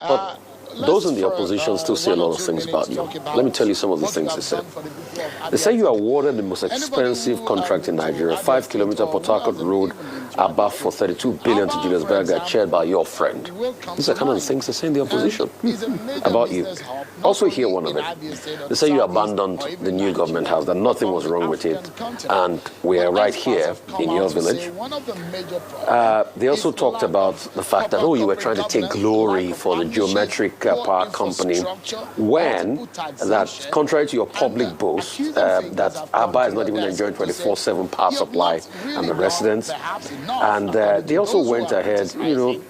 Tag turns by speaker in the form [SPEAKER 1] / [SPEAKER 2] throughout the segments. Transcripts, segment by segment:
[SPEAKER 1] But those in the opposition still say a lot of things about you. Let me tell you some of the things they said. They say you awarded the most expensive contract in Nigeria, 5-kilometer Port Harcourt Road, Abba, for 32 billion to Julius Berger, chaired by your friend. These are kind of the things they say in the opposition about you. Also hear one of it. They say you abandoned the new government house, that nothing was wrong with it, and we are right here in your village. They also talked about the fact that, oh, you were trying to take glory for the geometric power company, when that, contrary to your public boast, that Abba is not even enjoying 24/7 power supply and the residents. And they also went ahead, to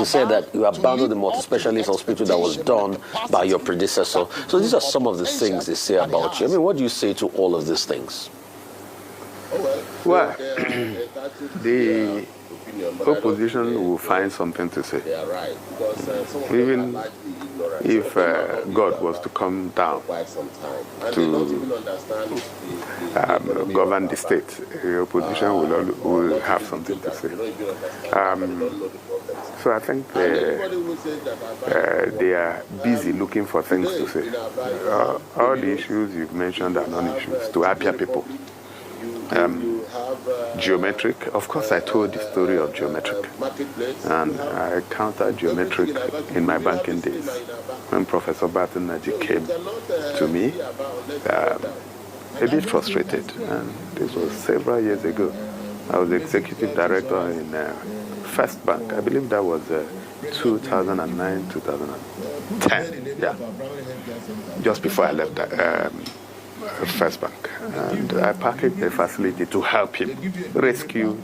[SPEAKER 1] say that you abandoned the multi-specialist hospital that was done by your predecessor. So these are some of the things they say about you. I mean, what do you say to all of these things?
[SPEAKER 2] Well, the opposition will find something to say. Even if God was to come down to govern the state, the opposition will have something to say. So I think they are busy looking for things to say. All the issues you've mentioned are non-issues to Abia people. Geometric, of course I told the story of geometric, and I encountered geometric in my banking days when Professor Barton Naji came to me, a bit frustrated, and this was several years ago. I was executive director in First Bank. I believe that was 2009, 2010, yeah, just before I left First Bank, and I packaged a facility to help him rescue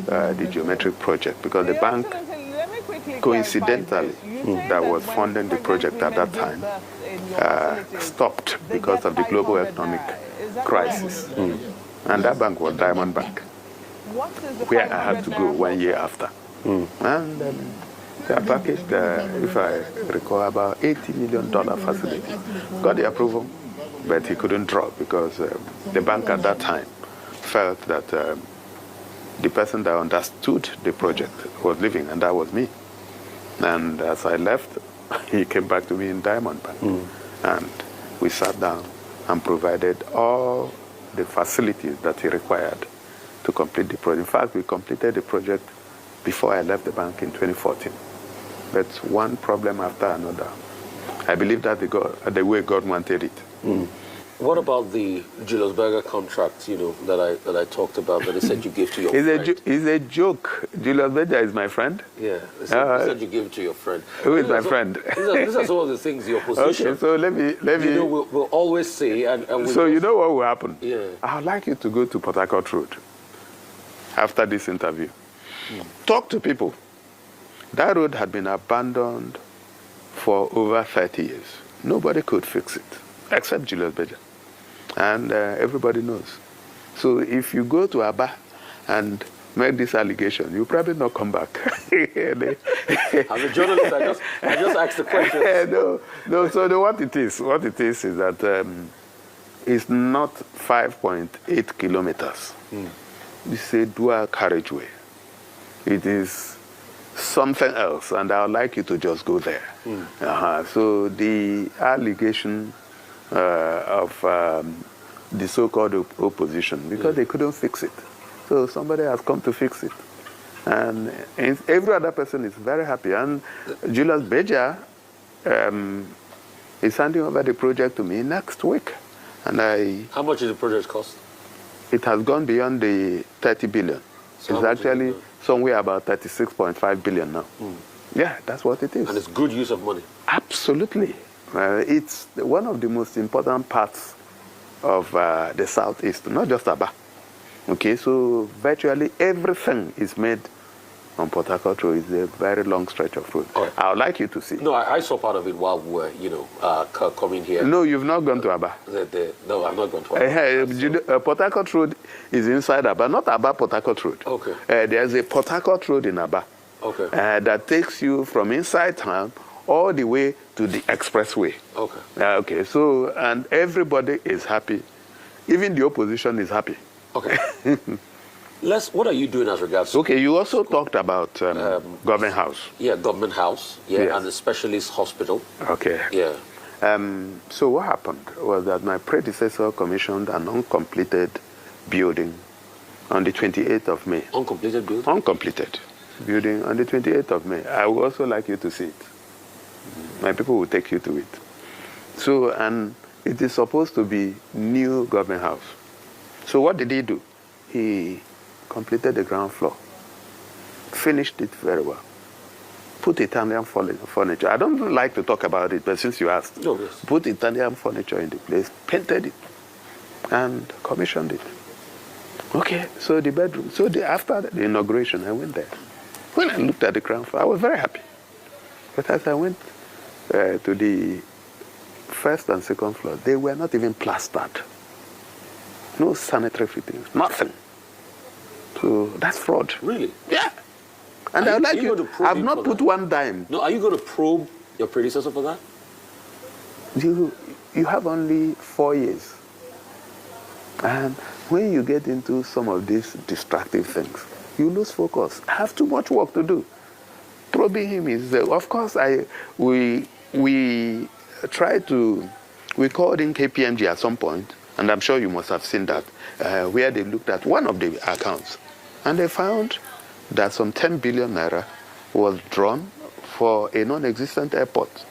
[SPEAKER 2] the geometric project, because the bank, coincidentally, that was funding the project at that time, stopped because of the global economic crisis. And that bank was Diamond Bank, where I had to go 1 year after. And I packaged, if I recall, about $80 million facility. Got the approval, but he couldn't draw because the bank at that time felt that the person that understood the project was leaving, and that was me. And as I left, he came back to me in Diamond Bank. And we sat down and provided all the facilities that he required to complete the project. In fact, we completed the project before I left the bank in 2014. But one problem after another. I believe that the way God wanted it.
[SPEAKER 1] What about the Julius Berger contract, that I talked about, that they said you gave to your friend?
[SPEAKER 2] It's a joke. Julius Berger is my friend.
[SPEAKER 1] Yeah, they said you gave it to your friend.
[SPEAKER 2] Who is my friend?
[SPEAKER 1] These are some of the things the opposition.
[SPEAKER 2] Okay, so let me.
[SPEAKER 1] We'll always say, and
[SPEAKER 2] so you know what will happen?
[SPEAKER 1] Yeah.
[SPEAKER 2] I'd like you to go to Port Harcourt Road after this interview. Talk to people. That road had been abandoned for over 30 years. Nobody could fix it, except Julius Berger. And everybody knows. So if you go to Abba and make this allegation, you'll probably not come back.
[SPEAKER 1] I'm a journalist, I just asked the question.
[SPEAKER 2] No, so what it is is that it's not 5.8 kilometers. It's a dual carriageway. It is something else, and I would like you to just go there. So the allegation of the so-called opposition, because they couldn't fix it. So somebody has come to fix it. And every other person is very happy. And Julius Berger is handing over the project to me next week. And
[SPEAKER 1] How much does the project cost?
[SPEAKER 2] It has gone beyond the 30 billion. So it's actually somewhere about 36.5 billion now. Yeah, that's what it is.
[SPEAKER 1] And it's good use of money.
[SPEAKER 2] Absolutely. It's one of the most important parts of the Southeast, not just Abba. Okay, so virtually everything is made on Port Harcourt Road. It's a very long stretch of road. Right. I would like you to see.
[SPEAKER 1] No, I saw part of it while we were, coming here.
[SPEAKER 2] No, you've not gone to Abba.
[SPEAKER 1] No, I've not gone to Abba.
[SPEAKER 2] Port Harcourt Road is inside Abba, not Abba Port Harcourt Road.
[SPEAKER 1] Okay.
[SPEAKER 2] There's a Port Harcourt Road in Abba.
[SPEAKER 1] Okay.
[SPEAKER 2] That takes you from inside town all the way to the expressway.
[SPEAKER 1] Okay.
[SPEAKER 2] Okay, so, and everybody is happy. Even the opposition is happy.
[SPEAKER 1] Okay. What are you doing as regards to...
[SPEAKER 2] Okay, you also talked about government house.
[SPEAKER 1] Yeah, government house,
[SPEAKER 2] Yes.
[SPEAKER 1] and the specialist hospital.
[SPEAKER 2] Okay.
[SPEAKER 1] Yeah.
[SPEAKER 2] So what happened was that my predecessor commissioned an uncompleted building on the 28th of May.
[SPEAKER 1] Uncompleted building?
[SPEAKER 2] Uncompleted building on the 28th of May. I would also like you to see it. My people will take you to it. So, and it is supposed to be new government house. So what did he do? He completed the ground floor, finished it very well, put Italian furniture. I don't like to talk about it, but since you asked,
[SPEAKER 1] No, yes.
[SPEAKER 2] put Italian furniture in the place, painted it, and commissioned it. Okay, so the bedroom. So after the inauguration, I went there. When I looked at the ground floor, I was very happy. But as I went to the first and second floor, they were not even plastered. No sanitary fittings, nothing. So that's fraud.
[SPEAKER 1] Really?
[SPEAKER 2] Yeah. And I would like
[SPEAKER 1] you
[SPEAKER 2] you,
[SPEAKER 1] I've
[SPEAKER 2] not put one dime.
[SPEAKER 1] No, are you going to probe your predecessor for that?
[SPEAKER 2] You have only 4 years. And when you get into some of these distractive things, you lose focus. I have too much work to do. Probing him is, of course, we called in KPMG at some point, and I'm sure you must have seen that, where they looked at one of the accounts, and they found that some 10 billion naira was drawn for a non-existent airport.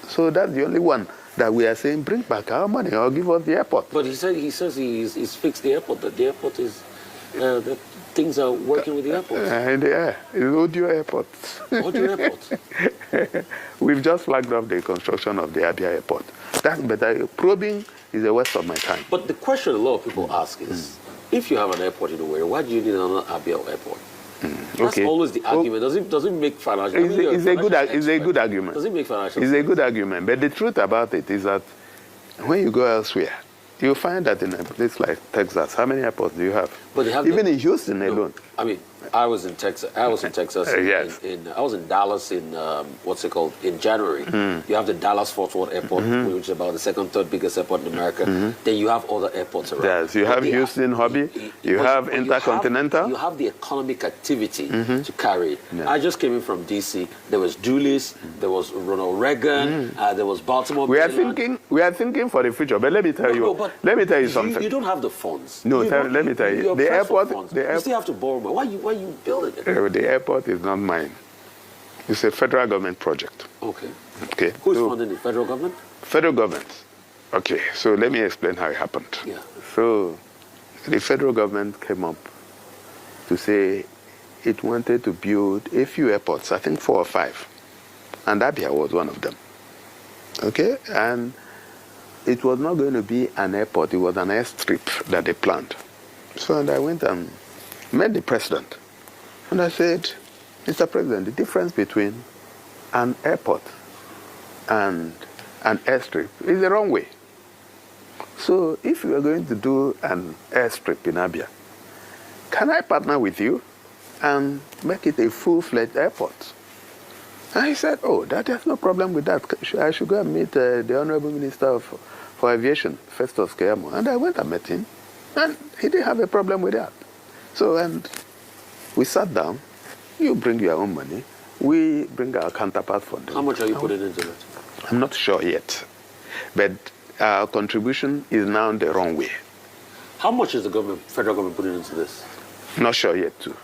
[SPEAKER 2] So that's the only one that we are saying, bring back our money or give us the airport.
[SPEAKER 1] But he says he's fixed the airport, that the airport is, that things are working with the airport.
[SPEAKER 2] Yeah, it's Audio Airport.
[SPEAKER 1] Audio Airport?
[SPEAKER 2] We've just flagged off the construction of the Abia Airport. That's better. Probing is a waste of my time.
[SPEAKER 1] But the question a lot of people ask is, if you have an airport in the way, why do you need another Abia Airport? That's always the argument. Does it make financial?
[SPEAKER 2] It's a good argument.
[SPEAKER 1] Does it make financial?
[SPEAKER 2] It's a good argument. But the truth about it is that when you go elsewhere, you find that in a place like Texas, how many airports do you have?
[SPEAKER 1] But they have
[SPEAKER 2] even in Houston alone.
[SPEAKER 1] I mean, I was in Texas. I was in Texas.
[SPEAKER 2] Yes.
[SPEAKER 1] I was in Dallas in what's it called? In January. You have the Dallas Fort Worth Airport, which is about the second, third biggest airport in America. Then you have other airports around.
[SPEAKER 2] Yes, you have Houston, Hobby. You have Intercontinental.
[SPEAKER 1] You have the economic activity to carry it. Yeah. I just came in from DC. There was Dulles. There was Ronald Reagan. There was Baltimore.
[SPEAKER 2] We are thinking for the future. But let me tell you. Let me tell you something.
[SPEAKER 1] You don't have the funds.
[SPEAKER 2] No, let me tell you. The airport.
[SPEAKER 1] You still have to borrow money. Why are you building it?
[SPEAKER 2] The airport is not mine. It's a federal government project.
[SPEAKER 1] Okay.
[SPEAKER 2] Okay.
[SPEAKER 1] Who is funding the federal government?
[SPEAKER 2] Federal government. Okay, so let me explain how it happened.
[SPEAKER 1] Yeah.
[SPEAKER 2] So the federal government came up to say it wanted to build a few airports, I think 4 or 5. And Abia was one of them. Okay? And it was not going to be an airport, it was an airstrip that they planned. So and I went and met the president. And I said, Mr. President, the difference between an airport and an airstrip is the wrong way. So if you are going to do an airstrip in Abia, can I partner with you and make it a full-fledged airport? And he said, oh, there's no problem with that. I should go and meet the Honorable Minister for Aviation, Festus Keyamo. And I went and met him, and he didn't have a problem with that. So, and we sat down. You bring your own money. We bring our counterpart funding.
[SPEAKER 1] How much are you putting into it?
[SPEAKER 2] I'm not sure yet. But our contribution is now the wrong way.
[SPEAKER 1] How much is the federal government putting into this?
[SPEAKER 2] Not sure yet, too.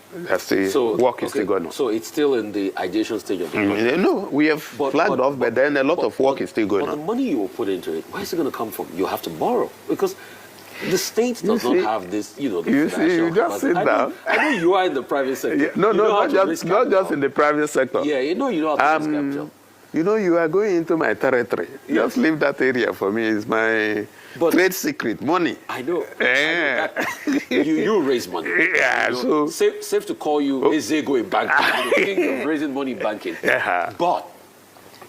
[SPEAKER 2] Work is still going on.
[SPEAKER 1] So it's still in the ideation stage of the project?
[SPEAKER 2] No, we have flagged off, but then a lot of work is still going on.
[SPEAKER 1] But the money you will put into it, where is it going to come from? You have to borrow. Because the state does not have this, the
[SPEAKER 2] you just sit down.
[SPEAKER 1] I know you are in the private sector.
[SPEAKER 2] Yeah, not just in the private sector.
[SPEAKER 1] Yeah, you know how to risk capital.
[SPEAKER 2] You are going into my territory. Yes. Just leave that area for me. It's my trade secret, money.
[SPEAKER 1] I know.
[SPEAKER 2] Yeah.
[SPEAKER 1] You raise money.
[SPEAKER 2] Yeah, so
[SPEAKER 1] safe to call you Ezego in banking. King of raising money in banking.
[SPEAKER 2] Yeah.
[SPEAKER 1] But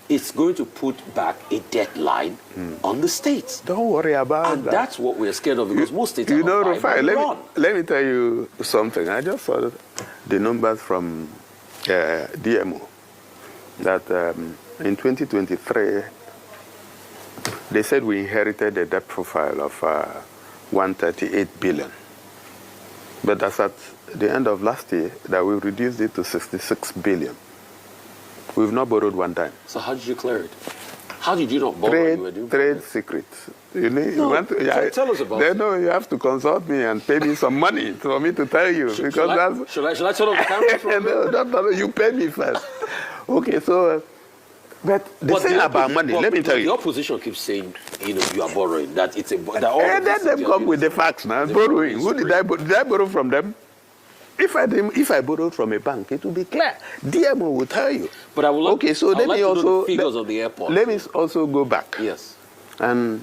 [SPEAKER 1] it's going to put back a deadline on the states.
[SPEAKER 2] Don't worry about that.
[SPEAKER 1] And that's what we're scared of, because most states
[SPEAKER 2] are not Rufai, let me tell you something. I just saw the numbers from DMO that in 2023, they said we inherited a debt profile of 138 billion. But that's at the end of last year that we reduced it to 66 billion. We've not borrowed one time.
[SPEAKER 1] So how did you clear it? How did you not borrow?
[SPEAKER 2] Trade secrets. You need,
[SPEAKER 1] no,
[SPEAKER 2] you want to,
[SPEAKER 1] tell us about it.
[SPEAKER 2] No, you have to consult me and pay me some money for me to tell you.
[SPEAKER 1] Should I turn off the camera?
[SPEAKER 2] No, you pay me first. Okay, so, but the thing about money, let me tell you.
[SPEAKER 1] The opposition keeps saying, you are borrowing, that it's a...
[SPEAKER 2] And then they come with the facts now, borrowing. Who did I borrow from them? If I borrowed from a bank, it will be clear. DMO will tell you.
[SPEAKER 1] But I will like,
[SPEAKER 2] okay, so let me also...
[SPEAKER 1] figures of the airport.
[SPEAKER 2] Let me also go back.
[SPEAKER 1] Yes.
[SPEAKER 2] And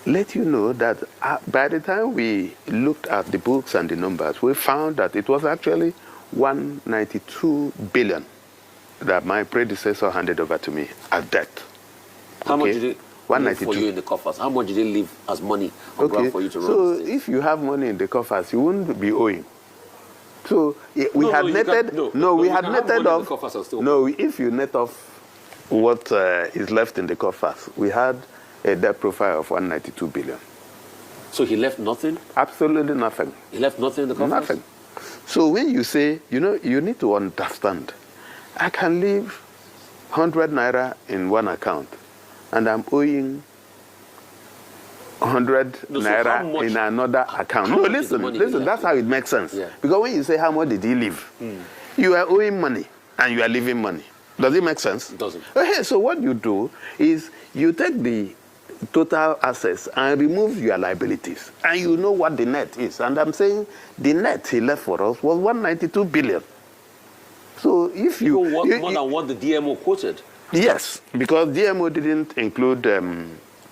[SPEAKER 2] let you know that by the time we looked at the books and the numbers, we found that it was actually 192 billion that my predecessor handed over to me as debt.
[SPEAKER 1] How much did it leave for you in the coffers? How much did it leave as money on ground for you to run?
[SPEAKER 2] So if you have money in the coffers, you wouldn't be owing. So we had netted. If you net off what is left in the coffers, we had a debt profile of 192 billion.
[SPEAKER 1] So he left nothing?
[SPEAKER 2] Absolutely nothing.
[SPEAKER 1] He left nothing in the coffers?
[SPEAKER 2] Nothing. So when you say, you need to understand, I can leave 100 naira in one account, and I'm owing 100 naira in another account. No, listen, that's how it makes sense.
[SPEAKER 1] Yeah.
[SPEAKER 2] Because when you say how much did he leave, you are owing money and you are leaving money. Does it make sense?
[SPEAKER 1] It doesn't.
[SPEAKER 2] Okay, so what you do is you take the total assets and remove your liabilities, and you know what the net is. And I'm saying the net he left for us was 192 billion. So if you...
[SPEAKER 1] more than what the DMO quoted.
[SPEAKER 2] Yes, because DMO didn't include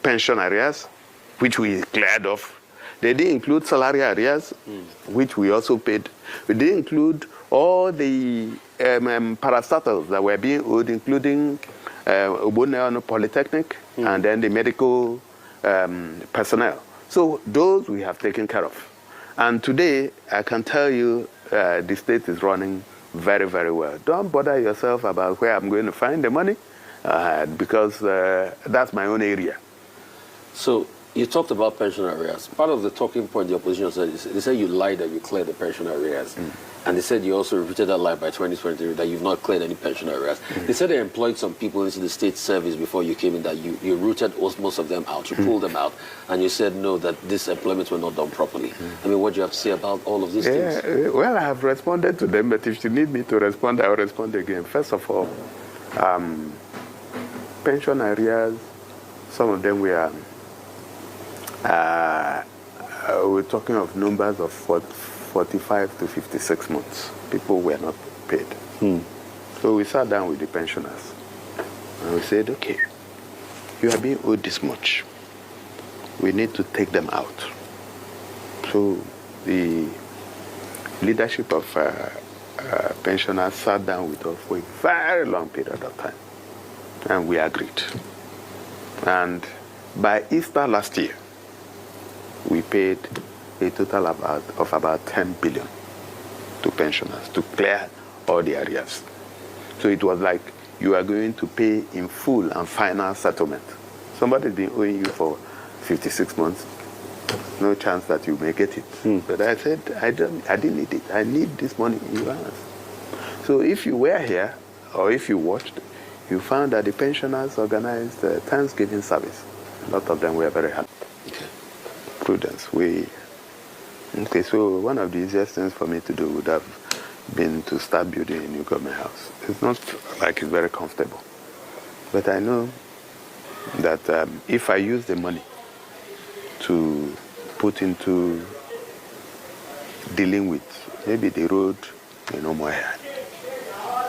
[SPEAKER 2] pension areas, which we cleared off. They didn't include salary areas, which we also paid. We didn't include all the parastatals that were being owed, including Oboneano Polytechnic and then the medical personnel. So those we have taken care of. And today, I can tell you the state is running very, very well. Don't bother yourself about where I'm going to find the money, because that's my own area.
[SPEAKER 1] So you talked about pension arrears. Part of the talking point the opposition said is they said you lied that you cleared the pension arrears. And they said you also repeated that lie by 2023, that you've not cleared any pension arrears. They said they employed some people into the state service before you came in, that you rooted most of them out, you pulled them out, and you said no, that these employments were not done properly. I mean, what do you have to say about all of these things?
[SPEAKER 2] Well, I have responded to them, but if you need me to respond, I will respond again. First of all, pension arrears, some of them we're talking of numbers of 45 to 56 months. People were not paid. So we sat down with the pensioners and we said, okay, you are being owed this much. We need to take them out. So the leadership of pensioners sat down with us for a very long period of time, and we agreed. And by Easter last year, we paid a total of about 10 billion to pensioners to clear all the arrears. So it was like you are going to pay in full and final settlement. Somebody's been owing you for 56 months, no chance that you may get it. But I said, I didn't need it. I need this money in your hands. So if you were here, or if you watched, you found that the pensioners organized a Thanksgiving service. A lot of them were very happy.
[SPEAKER 1] Okay.
[SPEAKER 2] Prudence. Okay, so one of the easiest things for me to do would have been to start building a new government house. It's not like it's very comfortable. But I know that if I use the money to put into dealing with maybe the road in Omoya,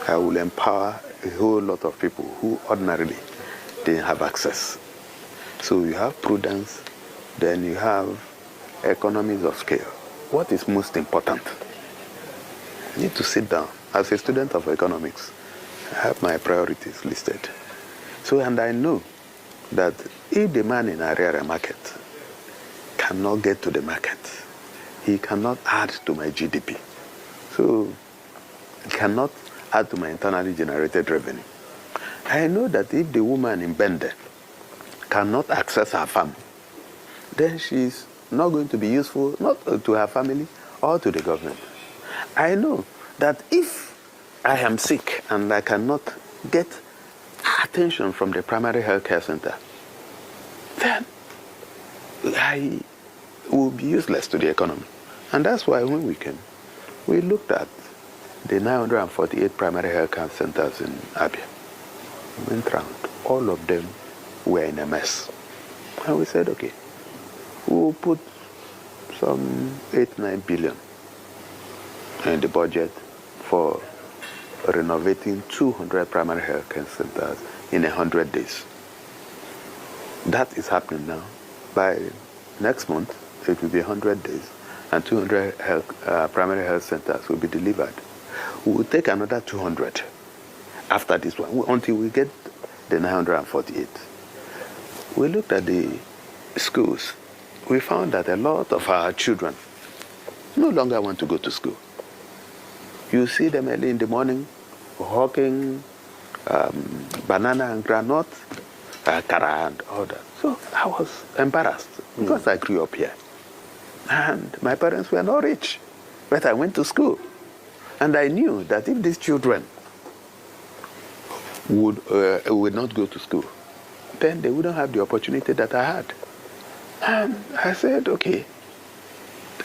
[SPEAKER 2] I will empower a whole lot of people who ordinarily didn't have access. So you have prudence, then you have economies of scale. What is most important? You need to sit down. As a student of economics, I have my priorities listed. So, and I know that if the man in Ariara market cannot get to the market, he cannot add to my GDP. So, he cannot add to my internally generated revenue. I know that if the woman in Bende cannot access her farm, then she's not going to be useful, not to her family or to the government. I know that if I am sick and I cannot get attention from the primary health care center, then I will be useless to the economy. And that's why when we came, we looked at the 948 primary health care centers in Abia. We went round. All of them were in a mess. And we said, okay, we'll put some 8-9 billion in the budget for renovating 200 primary health care centers in 100 days. That is happening now. By next month, it will be 100 days, and 200 primary health centers will be delivered. We will take another 200 after this one, until we get the 948. We looked at the schools. We found that a lot of our children no longer want to go to school. You see them early in the morning hawking banana and granite, kara and all that. So I was embarrassed because I grew up here. And my parents were not rich, but I went to school. And I knew that if these children would not go to school, then they wouldn't have the opportunity that I had. And I said, okay.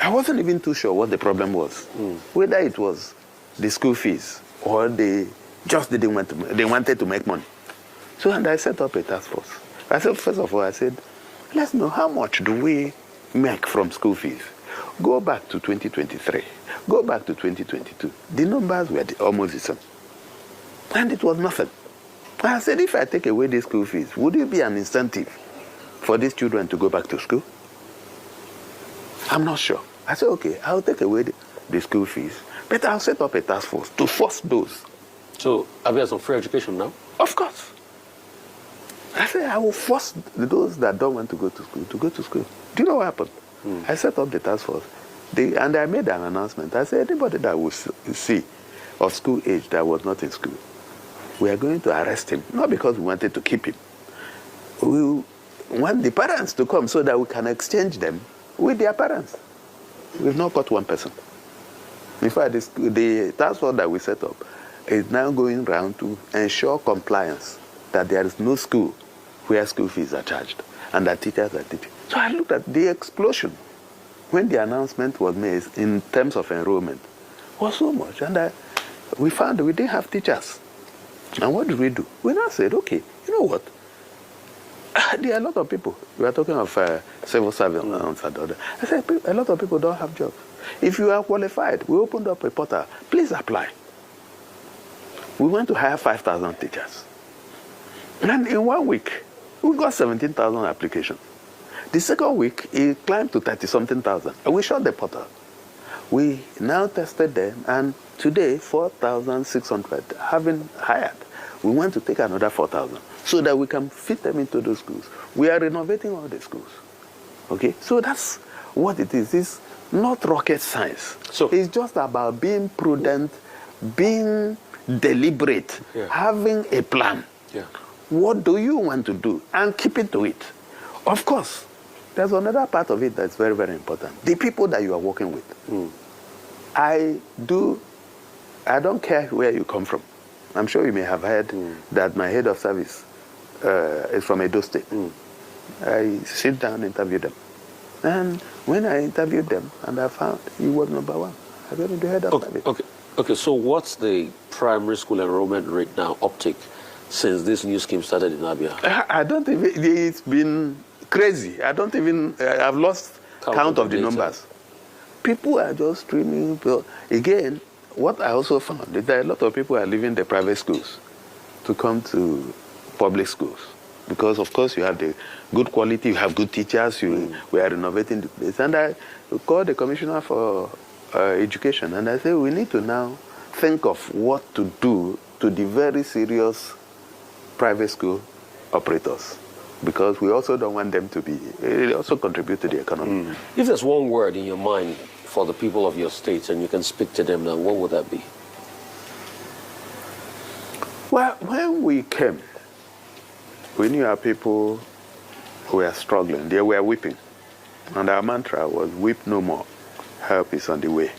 [SPEAKER 2] I wasn't even too sure what the problem was, whether it was the school fees or they just didn't want to, they wanted to make money. So, and I set up a task force. I said, first of all, I said, let's know how much do we make from school fees. Go back to 2023. Go back to 2022. The numbers were almost the same. And it was nothing. I said, if I take away the school fees, would it be an incentive for these children to go back to school? I'm not sure. I said, okay, I'll take away the school fees, but I'll set up a task force to force those.
[SPEAKER 1] So, Abia has some free education now?
[SPEAKER 2] Of course. I said, I will force those that don't want to go to school. Do you know what happened? I set up the task force, and I made an announcement. I said, anybody that will see of school age that was not in school, we are going to arrest him, not because we wanted to keep him. We want the parents to come so that we can exchange them with their parents. We've not got one person. In fact, the task force that we set up is now going around to ensure compliance, that there is no school where school fees are charged and that teachers are teaching. So I looked at the explosion when the announcement was made in terms of enrollment was so much. And we found we didn't have teachers. And what did we do? We now said, okay, you know what? There are a lot of people. We are talking of civil servants and other. I said, a lot of people don't have jobs. If you are qualified, we opened up a portal. Please apply. We went to hire 5,000 teachers. And in 1 week, we got 17,000 applications. The second week, it climbed to 30-something thousand. And we shut the portal. We now tested them, and today, 4,600 having hired. We want to take another 4,000 so that we can fit them into those schools. We are renovating all the schools. Okay? So that's what it is. It's not rocket science. So it's just about being prudent, being deliberate, having a plan.
[SPEAKER 1] Yeah.
[SPEAKER 2] What do you want to do? And keeping to it. Of course, there's another part of it that's very, very important. The people that you are working with. I don't care where you come from. I'm sure you may have heard that my head of service is from Abia State. I sit down and interview them. And when I interviewed them, and I found he was number one. I got the head of service.
[SPEAKER 1] Okay, so what's the primary school enrollment rate now, uptake, since this new scheme started in Abia?
[SPEAKER 2] I don't even, it's been crazy. I've lost count of the numbers. People are just streaming. Again, what I also found is that a lot of people are leaving the private schools to come to public schools. Because, of course, you have the good quality, you have good teachers, we are renovating the place. And I called the commissioner for education, and I said, we need to now think of what to do to the very serious private school operators. Because we also don't want them to be, they also contribute to the economy.
[SPEAKER 1] If there's one word in your mind for the people of your states and you can speak to them now, what would that be?
[SPEAKER 2] Well, when we came, we knew our people were struggling. They were weeping. And our mantra was, weep no more, help is on the way.